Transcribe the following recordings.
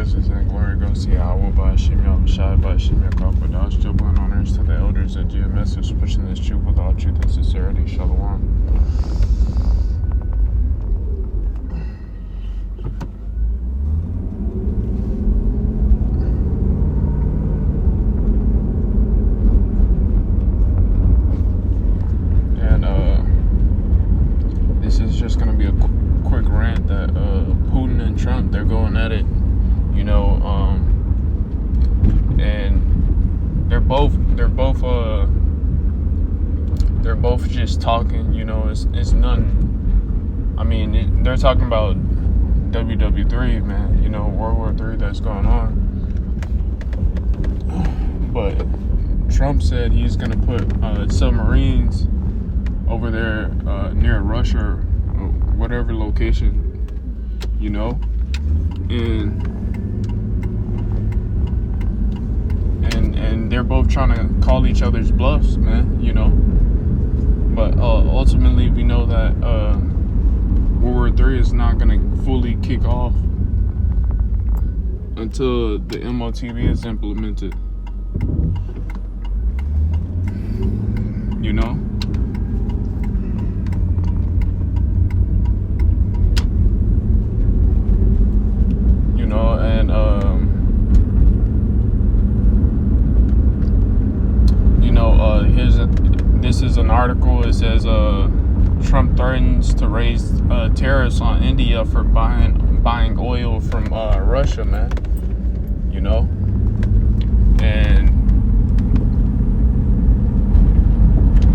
praises and glory goes to Yahweh by Hashem Yahushai by Hashem Yakov Dash, double and honors to the elders of GMS who's pushing this truth with all truth and sincerity. Shalom. This is just going to be a quick rant that Putin and Trump, they're going at it, and they're both just talking, it's nothing. I mean, they're talking about WW3, man, World War III that's going on. But Trump said he's going to put submarines over there near Russia or whatever location, and they're both trying to call each other's bluffs, man, but ultimately we know that World War III is not going to fully kick off until the MOTB is implemented, this is an article. It says Trump threatens to raise tariffs on India for buying oil from Russia, man.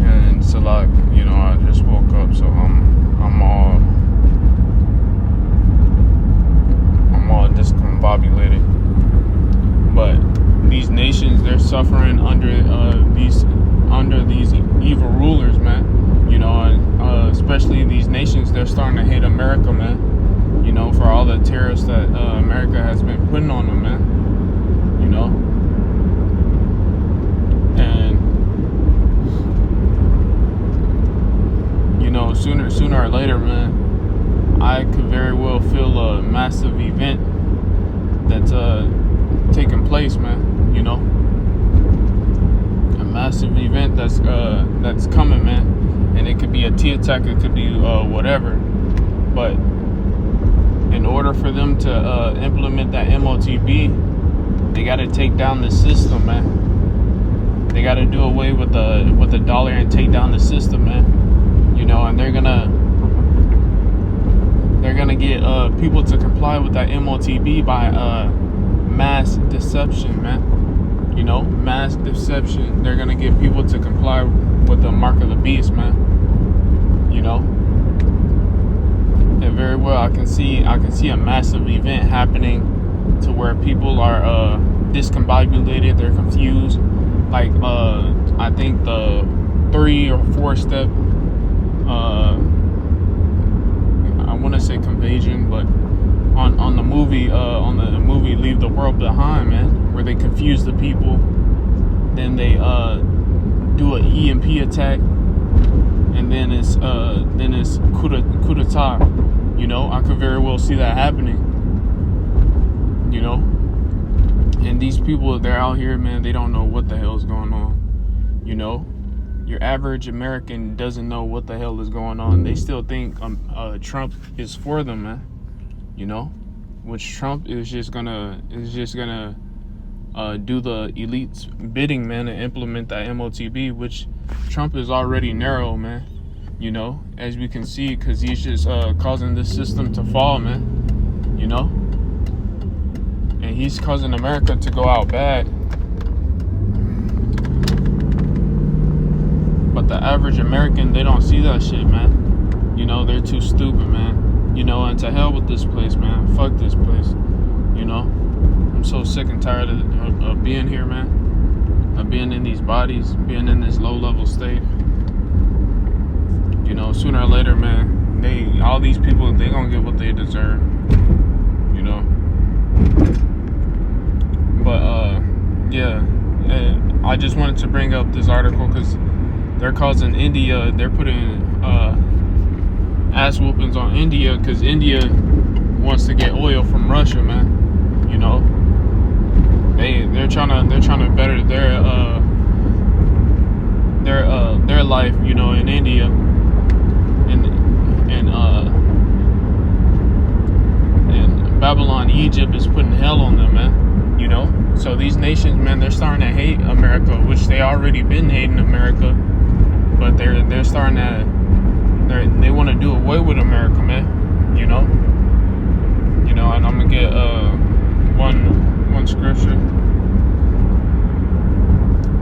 And so like, I just woke up, so I'm all discombobulated. But these nations, they're suffering under these evil rulers, man. And especially these nations, they're starting to hate America, man. For all the tariffs that America has been putting on them, man. And sooner or later, man, I could very well feel a massive event that's taking place, man. A massive event that's coming, man. And it could be a T attack, it could be whatever. But in order for them to implement that MOTB, they got to take down the system, man. They got to do away with the dollar and take down the system, man. And they're gonna get people to comply with that MOTB by mass deception, man. Mass deception. They're gonna get people to comply with the mark of the beast, man. And very well, I can see a massive event happening to where people are discombobulated. They're confused. Like I think the 3 or 4 step. I want to say contagion, but on the movie Leave the World Behind, man, where they confuse the people, then they do an EMP attack, and then it's coup d'etat. I could very well see that happening. And these people, they're out here, man, they don't know what the hell's going on. Your average American doesn't know what the hell is going on. They still think Trump is for them, man. Which Trump is just gonna do the elite's bidding, man, and implement that MOTB, which Trump is already narrow, man. As we can see, because he's just causing this system to fall, man. And he's causing America to go out bad. But the average American, they don't see that shit, man. They're too stupid, man. And to hell with this place, man. Fuck this place. I'm so sick and tired of being here, man. Of being in these bodies, being in this low-level state. Sooner or later, man, all these people, they gonna get what they deserve. But, yeah. And I just wanted to bring up this article because they're causing India, they're putting ass whoopings on India because India wants to get oil from Russia, man. You know, they're trying to better their life, you know, in India, and Babylon, Egypt is putting hell on them, man. You know, so these nations, man, they're starting to hate America, which they already been hating America, but they're starting to they want to do away with America, man. You know, and I'm gonna get one scripture.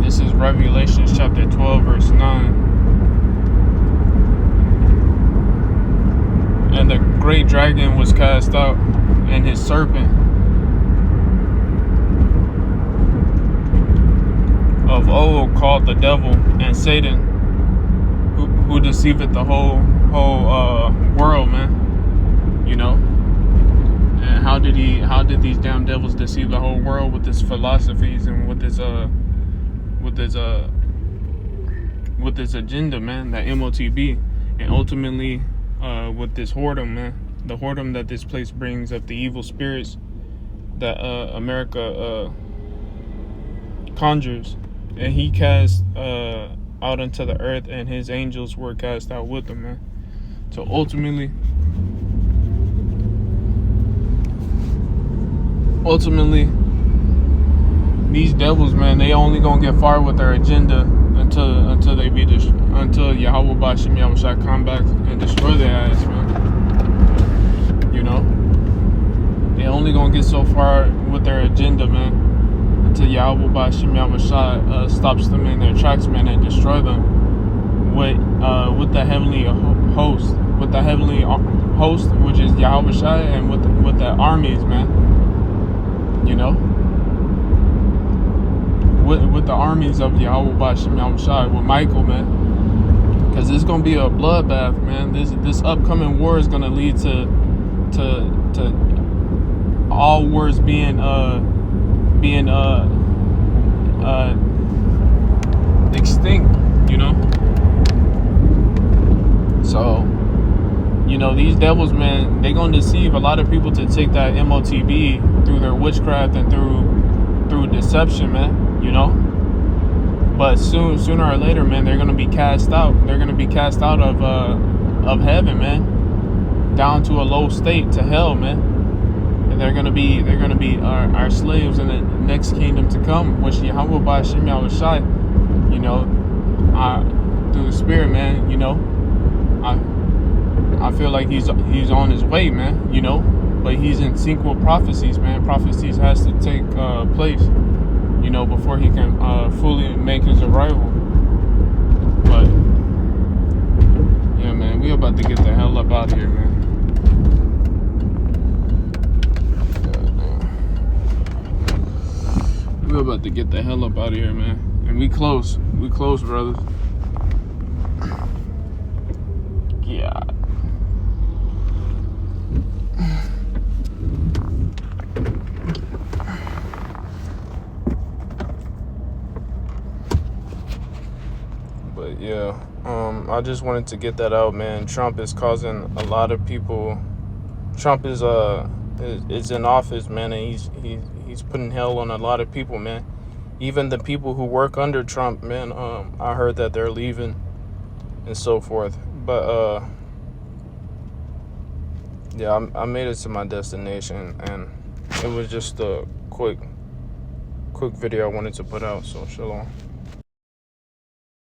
This is Revelation chapter 12, verse 9. And the great dragon was cast out, and his serpent of old, called the devil and Satan, who deceiveth the whole world, man. You know. And how did these damn devils deceive the whole world with his philosophies and with his agenda, man, that MOTB, and ultimately with this whoredom, man, the whoredom that this place brings of the evil spirits that America conjures, and he cast out into the earth, and his angels were cast out with him, man. So ultimately, these devils, man, they only gonna get far with their agenda until they be until Yahweh Bashim Yahushua come back and destroy their ass, man. You know, they only gonna get so far with their agenda, man, until Yahweh Bashim Yahushua stops them in their tracks, man, and destroy them with the heavenly host, which is Yahweh Shai, and with the armies, man. You know, with the armies of Yahweh Bashim Yahushua, with Michael, man, because it's gonna be a bloodbath, man. This upcoming war is gonna lead to all wars being extinct. You know, so. You know, these devils, man, they gonna deceive a lot of people to take that MOTB through their witchcraft and through deception, man. You know, but sooner or later, man, they're gonna be cast out. They're gonna be cast out of heaven, man, down to a low state, to hell, man. And they're gonna be our slaves in the next kingdom to come, which Yahweh Bashim Yahushua, you know, through the Spirit, man. You know, I feel like he's on his way, man, you know, but he's in sync with prophecies, man. Prophecies has to take place, you know, before he can fully make his arrival. But yeah, man, we about to get the hell up out of here, man. We're about to get the hell up out of here, man. And we close, brothers. Yeah. But yeah, I just wanted to get that out, man. Trump is causing a lot of people. Trump is in office, man, and he's putting hell on a lot of people, man. Even the people who work under Trump, man. I heard that they're leaving and so forth. But yeah, I made it to my destination, and it was just a quick video I wanted to put out. So shalom.